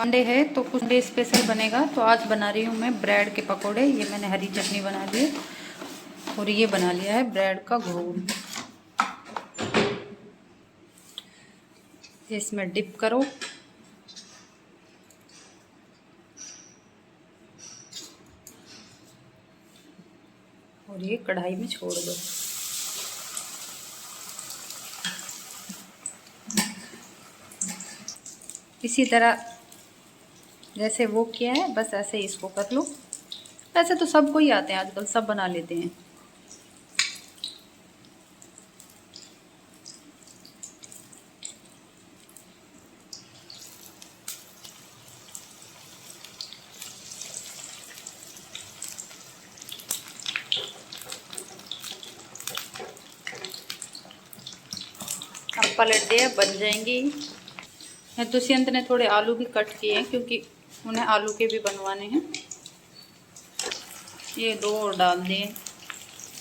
अंडे है तो कुछ डे स्पेशल बनेगा। तो आज बना रही हूँ मैं ब्रेड के पकोड़े। ये मैंने हरी चटनी बना ली है और ये बना लिया है ब्रेड का घोल। इसमें डिप करो और ये कढ़ाई में छोड़ दो। इसी तरह जैसे वो किया है बस ऐसे ही इसको कर लो। वैसे तो सबको ही आते हैं, आजकल सब बना लेते हैं। अब पलट दिया, बन जाएंगी। दुष्यंत ने थोड़े आलू भी कट किए हैं क्योंकि उन्हें आलू के भी बनवाने हैं। ये 2 और डाल दिए।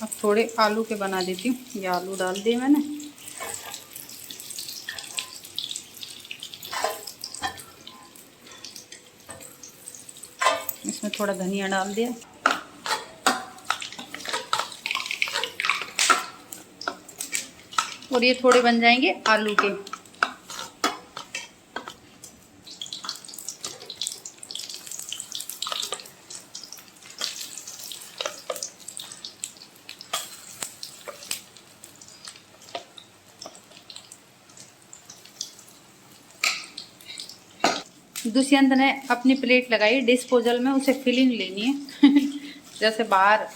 अब थोड़े आलू के बना देती हूँ। ये आलू डाल दिए मैंने। इसमें थोड़ा धनिया डाल दिया। और ये थोड़े बन जाएंगे आलू के। दुष्यंत ने अपनी प्लेट लगाई डिस्पोजल में, उसे फिलिंग लेनी है जैसे बाहर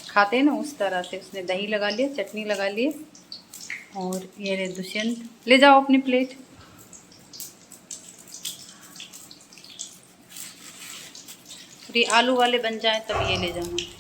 खाते हैं ना उस तरह से। उसने दही लगा लिया, चटनी लगा ली। और ये रे दुष्यंत, ले जाओ अपनी प्लेट। ये आलू वाले बन जाए तब ये ले जाना।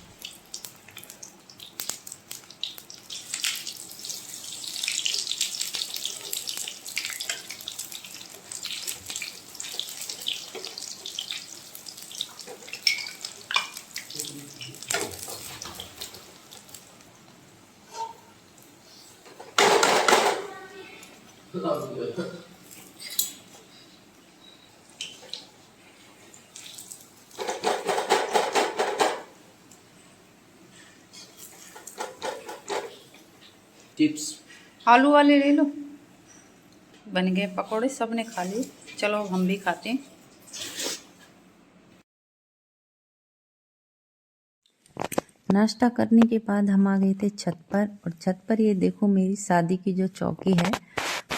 टिप्स आलू वाले ले लो। बन गए पकोड़े, सब ने खा लिए। चलो अब हम भी खाते हैं। नाश्ता करने के बाद हम आ गए थे छत पर। और छत पर ये देखो मेरी शादी की जो चौकी है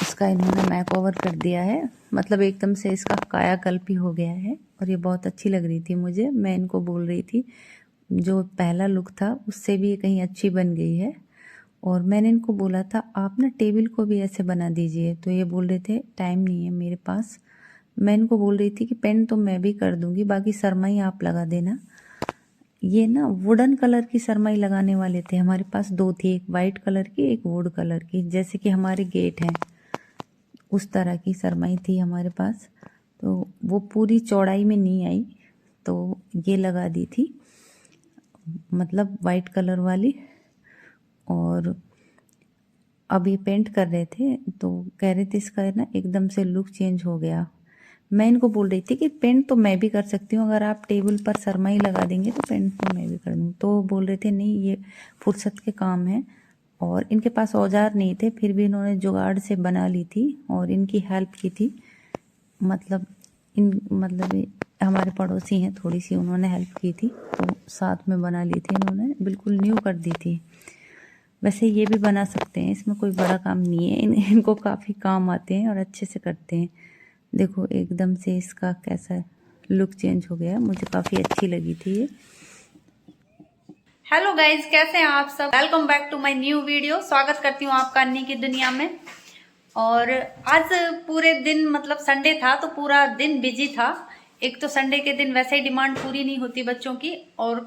उसका इन्होंने मैक ओवर कर दिया है। मतलब एकदम से इसका कायाकल्प ही हो गया है। और ये बहुत अच्छी लग रही थी मुझे। मैं इनको बोल रही थी जो पहला लुक था उससे भी ये कहीं अच्छी बन गई है। और मैंने इनको बोला था आप ना टेबल को भी ऐसे बना दीजिए। तो ये बोल रहे थे टाइम नहीं है मेरे पास। मैं इनको बोल रही थी कि पेन तो मैं भी कर दूंगी, बाकी सरमाई आप लगा देना। ये ना वुडन कलर की सरमाई लगाने वाले थे। हमारे पास 2 थी, एक वाइट कलर की एक वुड कलर की, जैसे कि हमारे गेट हैं उस तरह की सरमाई थी हमारे पास। तो वो पूरी चौड़ाई में नहीं आई तो ये लगा दी थी, मतलब वाइट कलर वाली। और अब ये पेंट कर रहे थे तो कह रहे थे इसका ना एकदम से लुक चेंज हो गया। मैं इनको बोल रही थी कि पेंट तो मैं भी कर सकती हूँ, अगर आप टेबल पर सरमाई लगा देंगे तो पेंट तो मैं भी कर दूँ। तो बोल रहे थे नहीं ये फुर्सत के काम है। और इनके पास औजार नहीं थे, फिर भी इन्होंने जुगाड़ से बना ली थी और इनकी हेल्प की थी। मतलब हमारे पड़ोसी हैं, थोड़ी सी उन्होंने हेल्प की थी तो साथ में बना ली थी इन्होंने, बिल्कुल न्यू कर दी थी। वैसे ये भी बना सकते हैं, इसमें कोई बड़ा काम नहीं है। इनको काफ़ी काम आते हैं और अच्छे से करते हैं। देखो एकदम से इसका कैसा लुक चेंज हो गया, मुझे काफ़ी अच्छी लगी थी ये। हेलो गाइज, कैसे हैं आप सब? Welcome back to my new video. स्वागत करती हूँ आपका अन्नी की दुनिया में। और आज पूरे दिन, मतलब संडे था तो पूरा दिन बिजी था। एक तो संडे के दिन वैसे ही डिमांड पूरी नहीं होती बच्चों की, और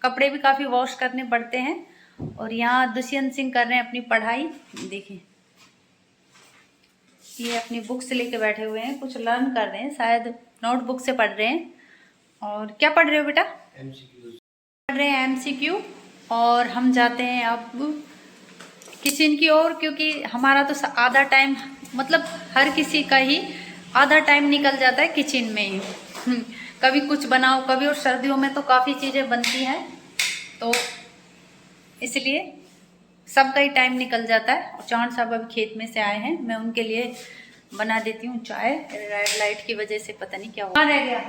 कपड़े भी काफ़ी वॉश करने पड़ते हैं। और यहाँ दुष्यंत सिंह कर रहे हैं अपनी पढ़ाई। देखिए ये अपनी बुक्स लेके बैठे हुए हैं, कुछ लर्न कर रहे हैं, शायद नोटबुक से पढ़ रहे हैं। और क्या पढ़ रहे हो बेटा? पढ़ रहे हैं MCQ। और हम जाते हैं अब किचन की ओर, क्योंकि हमारा तो आधा टाइम, मतलब हर किसी का ही आधा टाइम निकल जाता है किचन में ही। कभी कुछ बनाओ कभी, और सर्दियों में तो काफ़ी चीज़ें बनती हैं, तो इसलिए सबका ही टाइम निकल जाता है। और चांद साहब अभी खेत में से आए हैं, मैं उनके लिए बना देती हूँ चाय। रेड लाइट की वजह से पता नहीं क्या हुआ। रह गया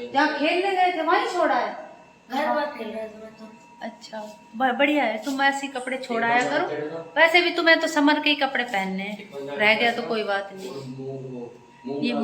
जहाँ खेलने गए थे वहीं छोड़ा है, घर पर खेल रहे थे मैं तो। अच्छा बढ़िया है, तुम ऐसे ही कपड़े छोड़ाया करो। वैसे भी तुम्हें तो समर के ही कपड़े पहनने हैं, रह गया तो कोई बात नहीं। ये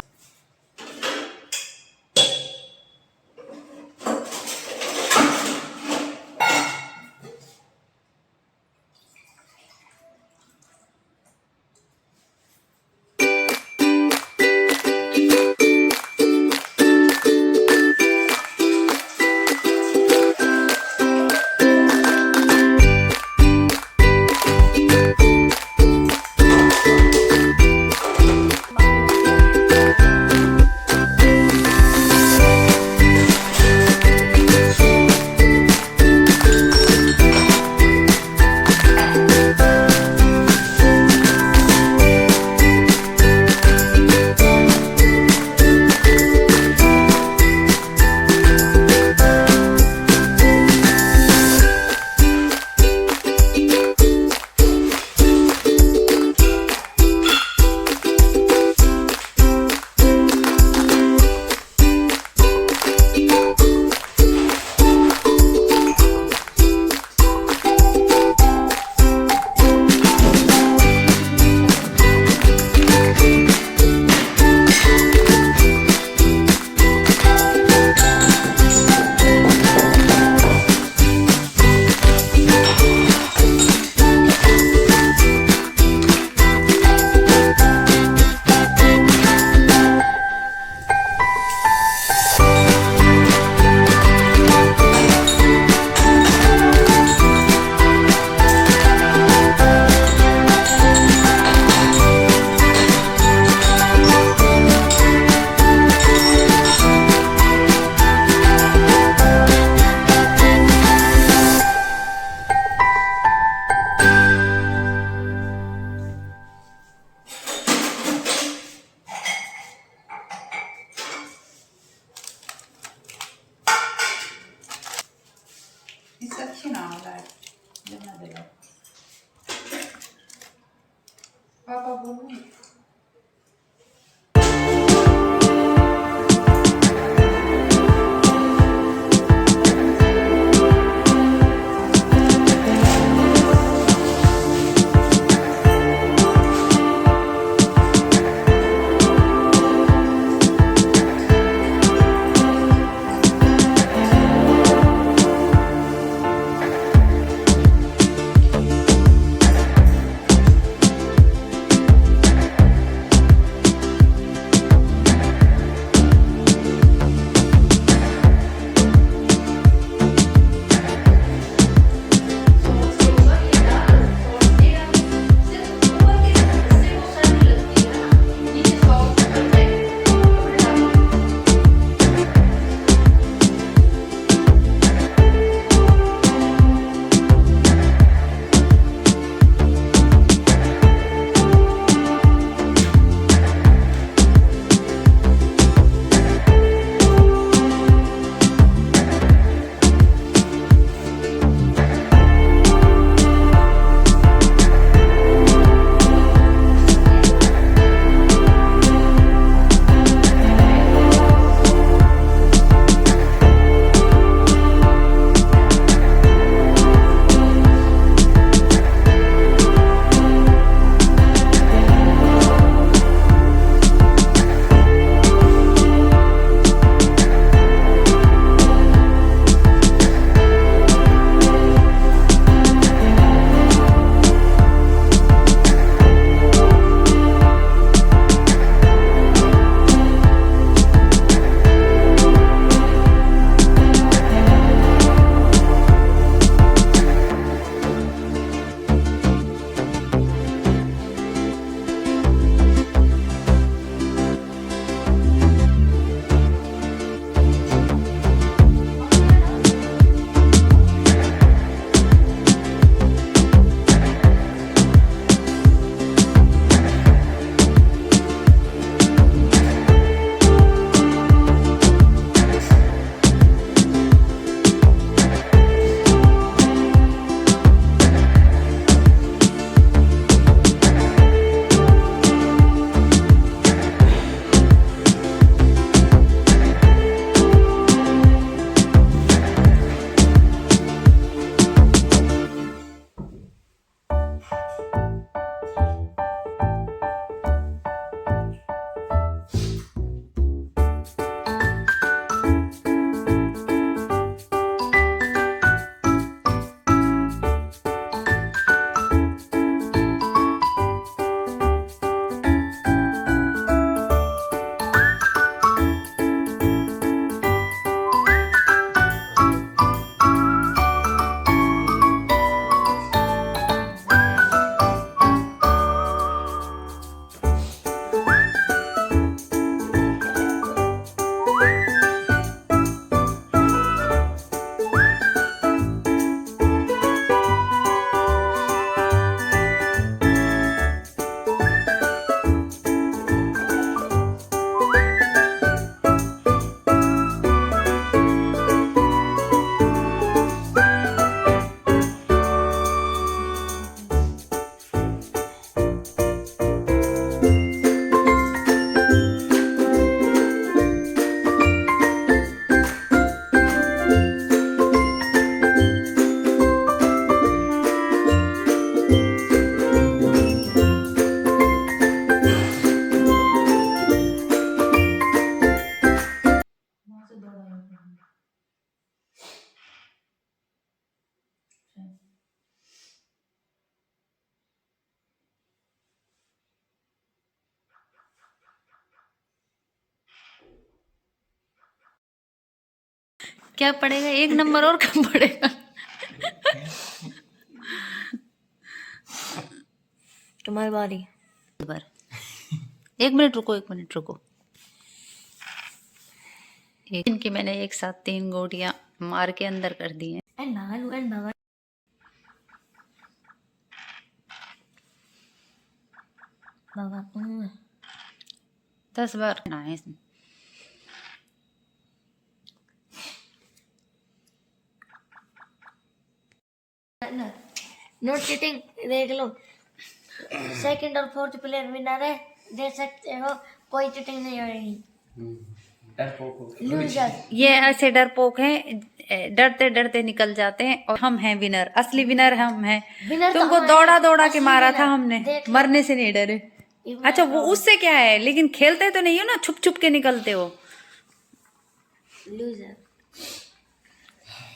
अच्छी ना हो रहा है, पापा बोलो। क्या पड़ेगा? 1 नंबर और कम पड़ेगा। तुम्हारी बारी। बार 1 मिनट रुको। इनकी मैंने एक साथ 3 गोटियां मार के अंदर कर दी हैं। एंड भगवान भगवान 10 बार ना है इसमें। नोट चीटिंग देख लो। सेकंड और फोर्थ प्लेयर विनर है, दे सकते हो, कोई चीटिंग नहीं होगी। लूजर ये ऐसे डरपोक हैं, डरते डरते निकल जाते हैं और हम हैं विनर। असली विनर हम हैं। विनर तो तुमको हम हैं, दौड़ा दौड़ा के असली मारा विनर। था हमने, देख लो। मरने से नहीं डरे। अच्छा वो उससे क्या है, लेकिन खेलते तो नहीं हो ना, छुप छुप के निकलते हो। लूजर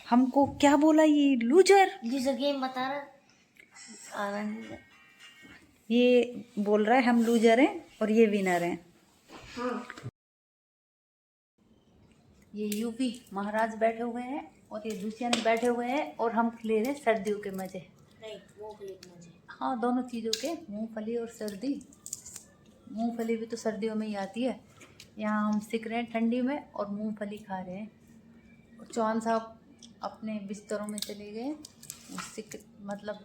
हमको क्या बोला ये लूजर? लूजर गेम बता रहा आनंद। ये बोल रहा है हम लूजर हैं और ये विनर हैं। ये यूपी महाराज बैठे हुए हैं और ये दुष्यंत बैठे हुए हैं और हम ले रहे हैं सर्दियों के मजे। नहीं मूंगफली के मजे। हाँ दोनों चीज़ों के, मूंगफली और सर्दी। मूंगफली भी तो सर्दियों में ही आती है। यहाँ हम सीख रहे हैं ठंडी में और मूंगफली खा रहे हैं। और चौहान साहब अपने बिस्तरों में चले गए। मतलब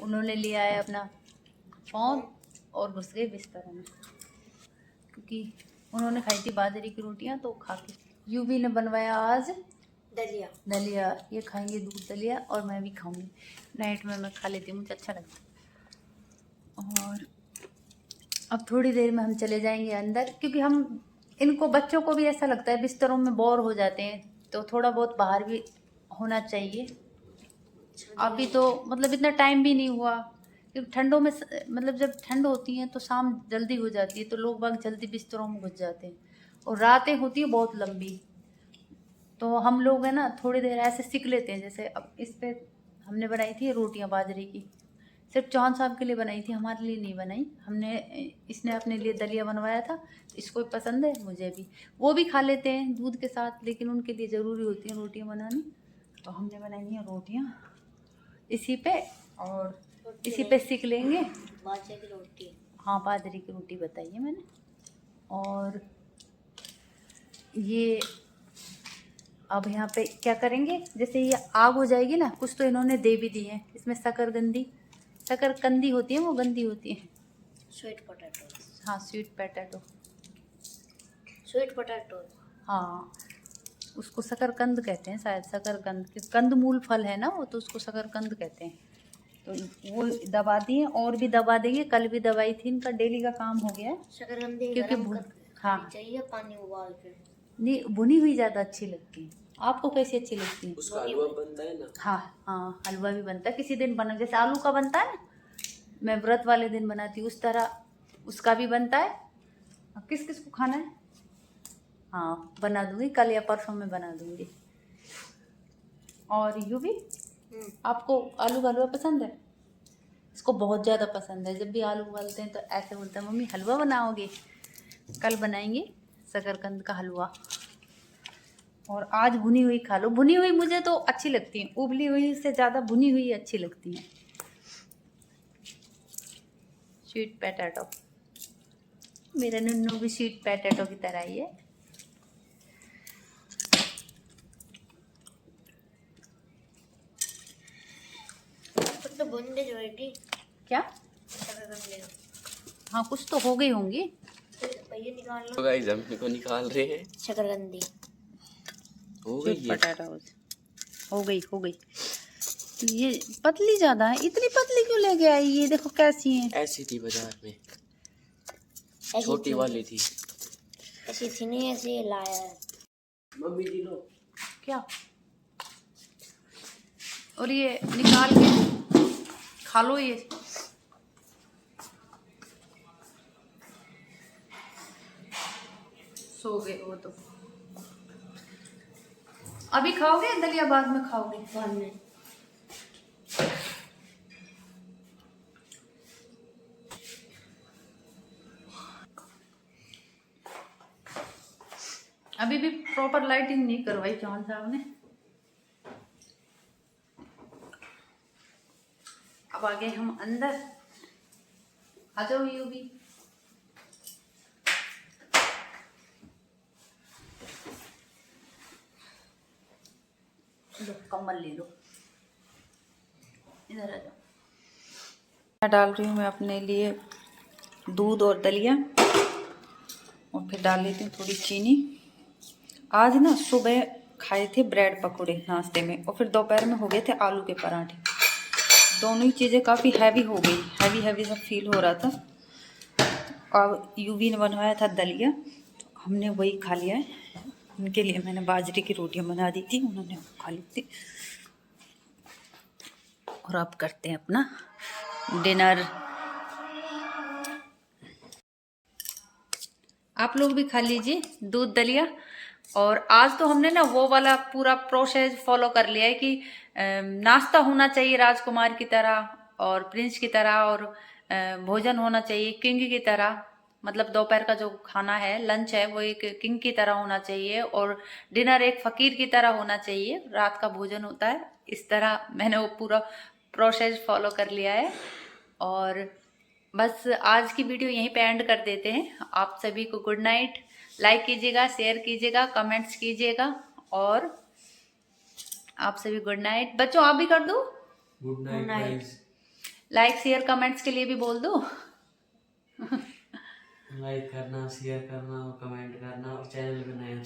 उन्होंने लिया है अपना फ़ोन और घुस गए बिस्तरों में, क्योंकि उन्होंने खाई थी बाजरे की रोटियां तो खा के। यूवी ने बनवाया आज दलिया। ये खाएंगे दूध दलिया और मैं भी खाऊंगी। नाइट में मैं खा लेती हूँ, मुझे अच्छा लगता है। और अब थोड़ी देर में हम चले जाएंगे अंदर, क्योंकि हम इनको बच्चों को भी ऐसा लगता है बिस्तरों में बोर हो जाते हैं, तो थोड़ा बहुत बाहर भी होना चाहिए। अभी तो मतलब इतना टाइम भी नहीं हुआ, क्योंकि ठंडों में मतलब जब ठंड होती है तो शाम जल्दी हो जाती है, तो लोग बाग जल्दी बिस्तरों में घुस जाते हैं और रातें होती है बहुत लंबी। तो हम लोग है ना थोड़ी देर ऐसे सीख लेते हैं। जैसे अब इस पे हमने बनाई थी रोटियां बाजरे की, सिर्फ चौहान साहब के लिए बनाई थी, हमारे लिए नहीं बनाई हमने। इसने अपने लिए दलिया बनवाया था, इसको भी पसंद है, मुझे भी। वो भी खा लेते हैं दूध के साथ, लेकिन उनके लिए ज़रूरी होती हैं रोटियां बनानी। तो हमने बनाई हैं रोटियां इसी पे, और इसी पे सीख लेंगे। बाजरे की रोटी। हाँ बाजरे की रोटी बताई है मैंने। और ये अब यहाँ पे क्या करेंगे, जैसे ये आग हो जाएगी ना, कुछ तो इन्होंने दे भी दी है इसमें। शकरकंदी होती है, वो गंदी होती है। Sweet potato. हाँ स्वीट पोटैटो। हाँ उसको शकरकंद कहते हैं शायद। शकरकंद, कंदमूल फल है ना वो, तो उसको शकरकंद कहते हैं। तो वो दबा दिए और भी दबा देंगे, कल भी दवाई थी। इनका डेली का काम हो गया है, शकरकंदी क्योंकि गरम कर हाँ चाहिए पानी उबाल के। नहीं भुनी हुई ज़्यादा अच्छी लगती है। आपको कैसी अच्छी लगती है? उसका हलवा बनता है ना। हाँ हलवा भी बनता है, किसी दिन बना, जैसे आलू का बनता है ना, मैं व्रत वाले दिन बनाती हूँ, उस तरह उसका भी बनता है। अब किस किस को खाना है? हाँ बना दूंगी, कल या परसों में बना दूंगी। और यू भी, आपको आलू का हलवा पसंद है? इसको बहुत ज़्यादा पसंद है। जब भी आलू उबालते हैं तो ऐसे बोलता है, मम्मी हलवा बनाओगे? कल बनाएंगे शकरकंद का हलवा। और आज भुनी हुई खा लो। भुनी हुई मुझे तो अच्छी लगती है, उबली हुई से ज़्यादा भुनी हुई अच्छी लगती है। स्वीट पोटैटो, मेरा नन्नू भी स्वीट पोटैटो की तरह ही है। तो बूंदे जोड़ेगी क्या? शकरकंदी। हाँ कुछ तो हो गई होंगी। ये निकाल लो। तो गाइस हम इनको निकाल रहे हैं। शकरकंदी हो गई स्वीट है। पोटैटो हो गई। ये पतली ज़्यादा है, इतनी पतली क्यों लेके आई? ये देखो कैसी है। ऐसी थी बाजार में, ऐसी छोटी थी। वाली थी। ऐसी थी नहीं, ऐसे लाया है। मम्मी जी लो। क्या? और ये निकाल के खा लो। ये सो गए वो तो। अभी खाओगे दलिया बाद में खाओगे? बाद में। अभी भी प्रॉपर लाइटिंग नहीं करवाई चौहान साहब ने। अब आ गए हम अंदर। आ जाओ यू भी। लो कम्बल ले लो, इधर आ जाओ। डाल रही हूँ मैं अपने लिए दूध और दलिया, और फिर डाल लेती हूँ थोड़ी चीनी। आज ना सुबह खाए थे ब्रेड पकौड़े नाश्ते में, और फिर दोपहर में हो गए थे आलू के पराठे। दोनों ही चीज़ें काफ़ी हैवी हो गई, हैवी हैवी सा फील हो रहा था। और यूवी ने बनवाया था दलिया, तो हमने वही खा लिया है। उनके लिए मैंने बाजरे की रोटियां बना दी थी, उन्होंने खा ली थी। और अब करते हैं अपना डिनर। आप लोग भी खा लीजिए दूध दलिया। और आज तो हमने ना वो वाला पूरा प्रोसेस फॉलो कर लिया है कि नाश्ता होना चाहिए राजकुमार की तरह और प्रिंस की तरह, और भोजन होना चाहिए किंग की तरह। मतलब दोपहर का जो खाना है, लंच है, वो एक किंग की तरह होना चाहिए, और डिनर एक फकीर की तरह होना चाहिए। रात का भोजन होता है इस तरह। मैंने वो पूरा प्रोसेस फॉलो कर लिया है। और बस आज की वीडियो यहीं पे एंड कर देते हैं। आप सभी को गुड नाइट। लाइक कीजिएगा, शेयर कीजिएगा, कमेंट्स कीजिएगा, और आप सभी गुड नाइट। बच्चों आप भी कर दो good night guys. Like share comments के लिए भी बोल दो। लाइक करना, शेयर करना और कमेंट करना, और चैनल पे नए